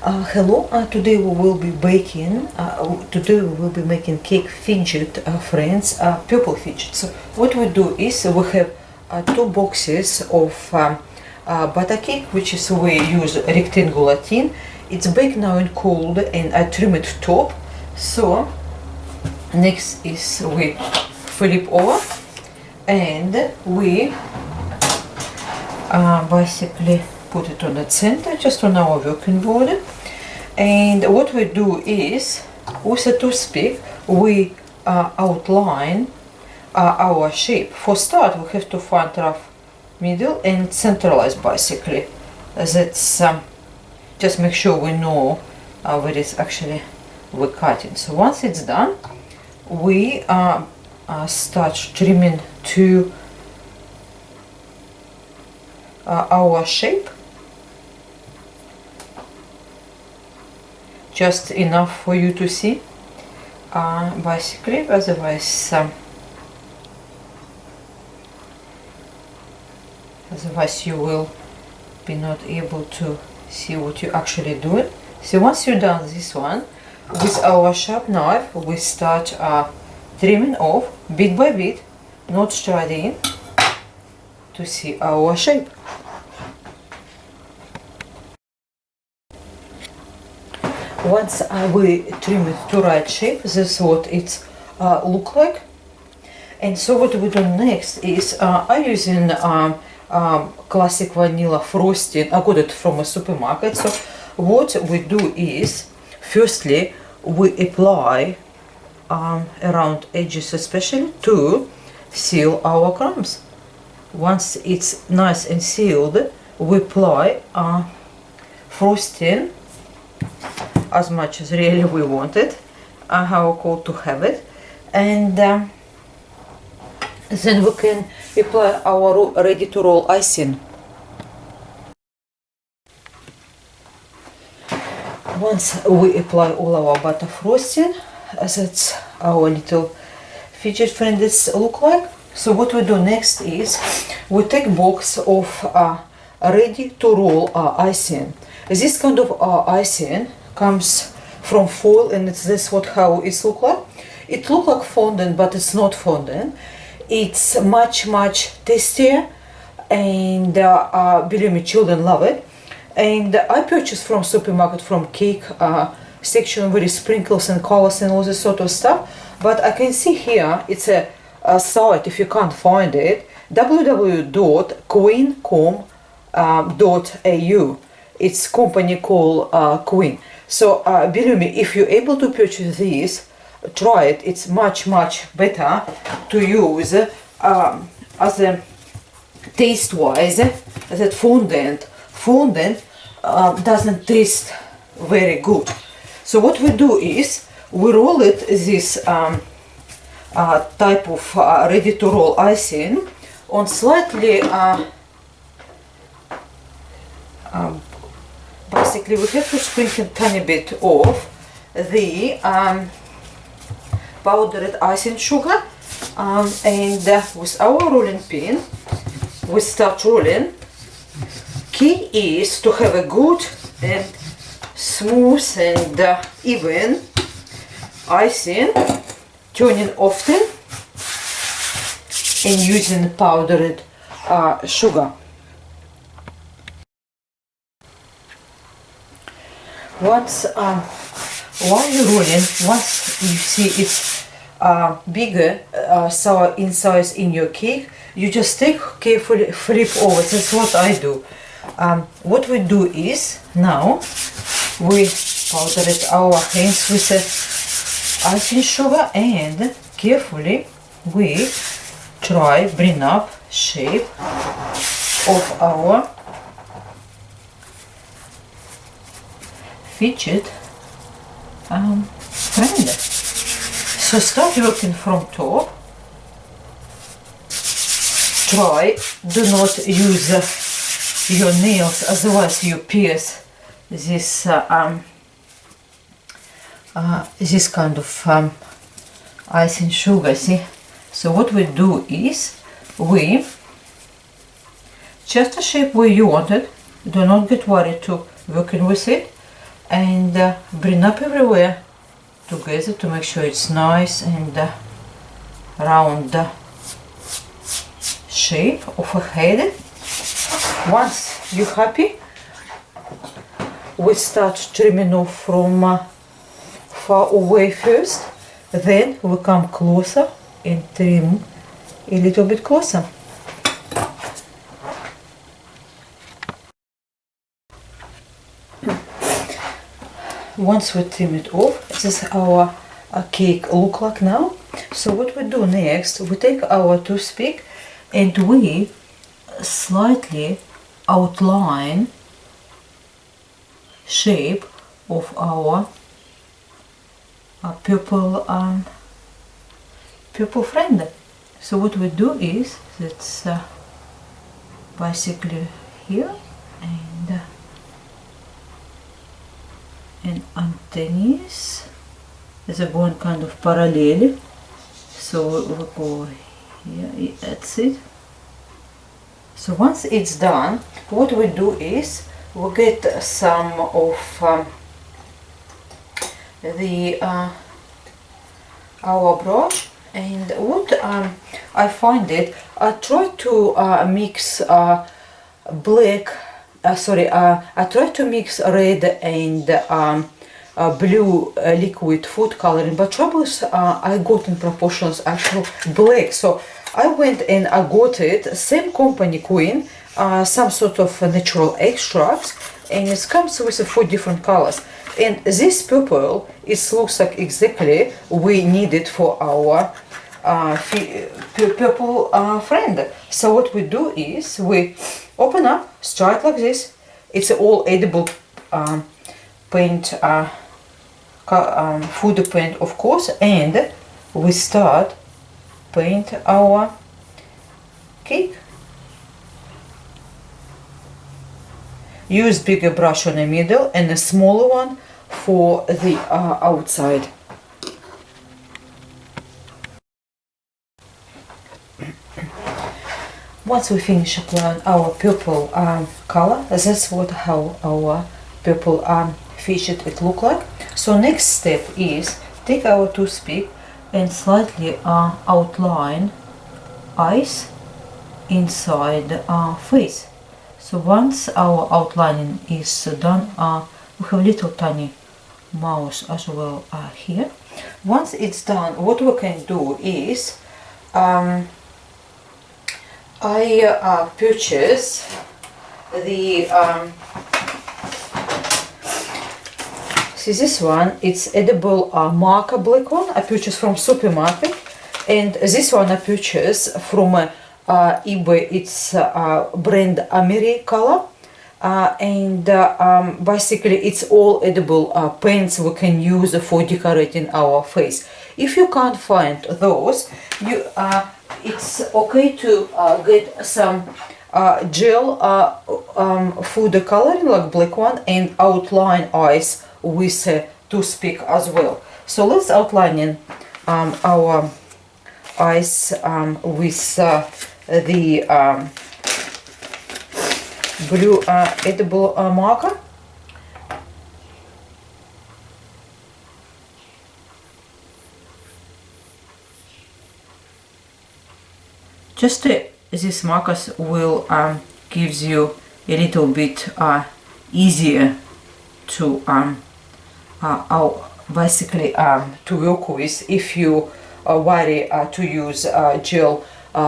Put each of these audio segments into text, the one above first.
Hello, today we will be baking, today we will be making cake fidget, friends, pupil fidget. So what we do is we have two boxes of butter cake, which is we use rectangular tin. It's baked now in cold and I trim it top. So next is we flip over and we basically put it on the center, just on our working board. And what we do is, with a toothpick, we outline our shape. For start, we have to find rough middle and centralize basically. That's just make sure we know where it's actually we're cutting. So once it's done, we start trimming to our shape. Just enough for you to see, basically, otherwise you will be not able to see what you're actually doing. So once you're done this one, with our sharp knife we start trimming off bit by bit, not straight in, to see our shape. Once we trim it to right shape, this is what it's look like. And so what we do next is I'm using classic vanilla frosting. I got it from a supermarket. So what we do is, firstly we apply around edges, especially to seal our crumbs. Once it's nice and sealed, we apply frosting as much as really we want it, how cool to have it, and then we can apply our ready to roll icing. Once we apply all our butter frosting, that's our little fidget friends look like. So what we do next is we take box of ready to roll icing. This kind of icing comes from foil, and it's this how it look like. It look like fondant, but it's not fondant. It's much tastier, and believe me, children love it. And I purchased from supermarket, from cake section, where is sprinkles and colors and all this sort of stuff. But I can see here it's a site, if you can't find it, www.queen.com.au. It's company called Queen. So believe me, if you're able to purchase this, try it. It's much better to use as a taste-wise. That fondant doesn't taste very good. So what we do is we roll it this type of ready-to-roll icing on slightly. Basically, we have to sprinkle a tiny bit of the powdered icing sugar, and with our rolling pin we start rolling. Key is to have a good and smooth and even icing, turning often and using powdered sugar. Once while you're rolling, once you see it's bigger in size in your cake, you just take carefully, flip over. That's what I do. What we do is, now we powder it our hands with the icing sugar, and carefully we try bring up shape of our fidget friend. So start working from top. Try, do not use your nails, otherwise you pierce this this kind of icing sugar. See? So what we do is we just the shape where you want it. Do not get worried to working with it. and bring up everywhere together to make sure it's nice and round shape of a head. Once you're happy, we start trimming off from far away first, then we come closer and trim a little bit closer. Once we trim it off, this is our cake look like now. So what we do next, we take our toothpick and we slightly outline shape of our pupil friend. So what we do is that's basically here and underneath is going kind of parallel. So we go here, that's it. So once it's done, what we do is we get some of our brush, and what I find it, I try to mix black. I try to mix red and blue liquid food coloring, but trouble is I got in proportions actual black. So I went and I got it, same company Queen, some sort of natural extracts, and it comes with 4 different colors. And this purple, it looks like exactly we need it for our purple friend. So what we do is we open up, start like this. It's all edible paint, food paint, of course, and we start paint our cake. Use bigger brush on the middle and a smaller one for the outside. Once we finish applying our purple color, that's how our purple fidget it look like. So next step is take our toothpick and slightly outline eyes inside our face. So once our outlining is done, we have little tiny mouth as well here. Once it's done, what we can do is I purchase the see this one, it's edible marker black one I purchased from supermarket, and this one I purchased from eBay. It's brand AmeriColor, and basically it's all edible paints we can use for decorating our face. If you can't find those, you it's okay to get some gel food coloring like black one and outline eyes with a toothpick as well. So let's outline our eyes with the blue edible marker. Just these markers will gives you a little bit easier to basically to work with if you worry to use gel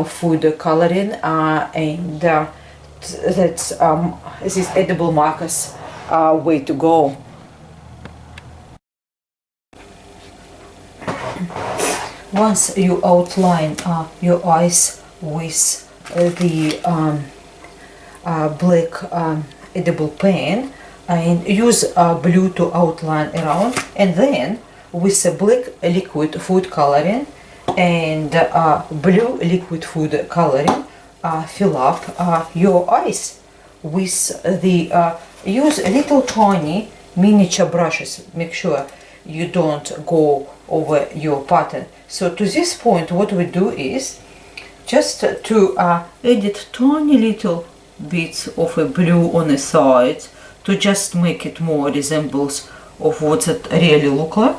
food coloring, and that's this edible markers way to go. Once you outline your eyes with the black edible paint, and use blue to outline around, and then with a black liquid food coloring and blue liquid food coloring, fill up your eyes with the use little tiny miniature brushes. Make sure you don't go over your pattern. So to this point, what we do is just to edit tiny little bits of a blue on the sides to just make it more resembles of what it really look like.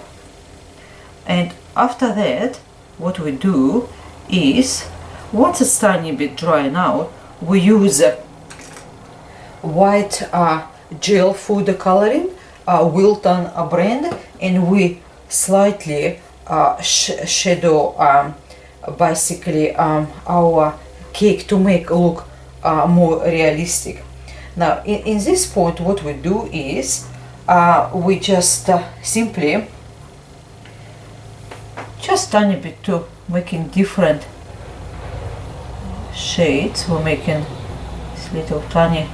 And after that, what we do is, once it's tiny bit drying out, we use white gel food coloring, Wilton brand, and we slightly shadow basically our cake to make it look more realistic. Now in this point, what we do is we just simply just tiny bit to making different shades. We're making this little tiny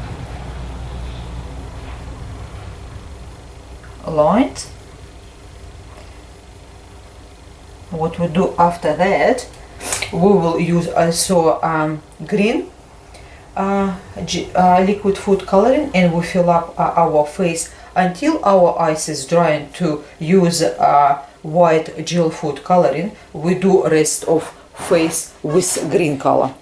lines. What we do after that, we will use also green liquid food coloring, and we fill up our face until our ice is drying to use white gel food coloring. We do rest of face with green color.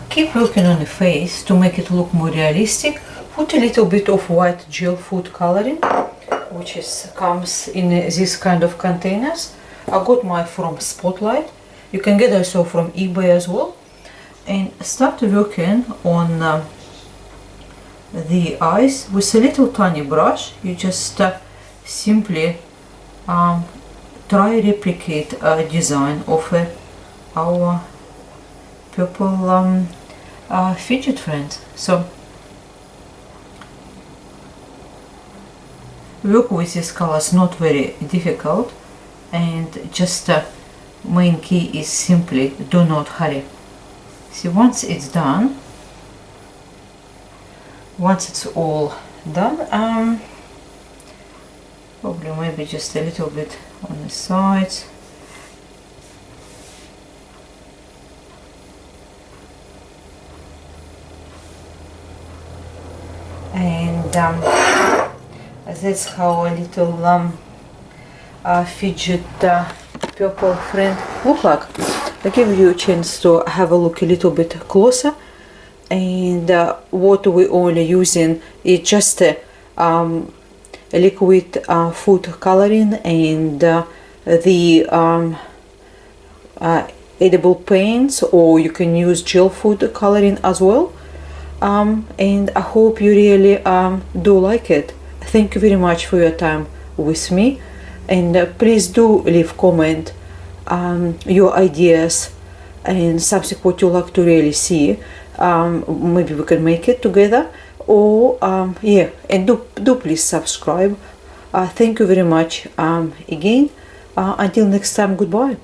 Keep working on the face to make it look more realistic. Put a little bit of white gel food coloring, which comes in this kind of containers. I got mine from Spotlight. You can get also from eBay as well. And start working on the eyes with a little tiny brush. You just simply try replicate a design of our purple fidget friend. So work with these colors, not very difficult, and just main key is simply do not hurry. See, once it's done, once it's all done, probably maybe just a little bit on the sides. And that's how a little fidget purple friend look like. I give you a chance to have a look a little bit closer. And what we only using is just liquid food coloring and the edible paints, or you can use gel food coloring as well. And I hope you really do like it. Thank you very much for your time with me, and please do leave comment your ideas and something what you like to really see. Maybe we can make it together, or yeah, and do please subscribe. Thank you very much again. Until next time, goodbye.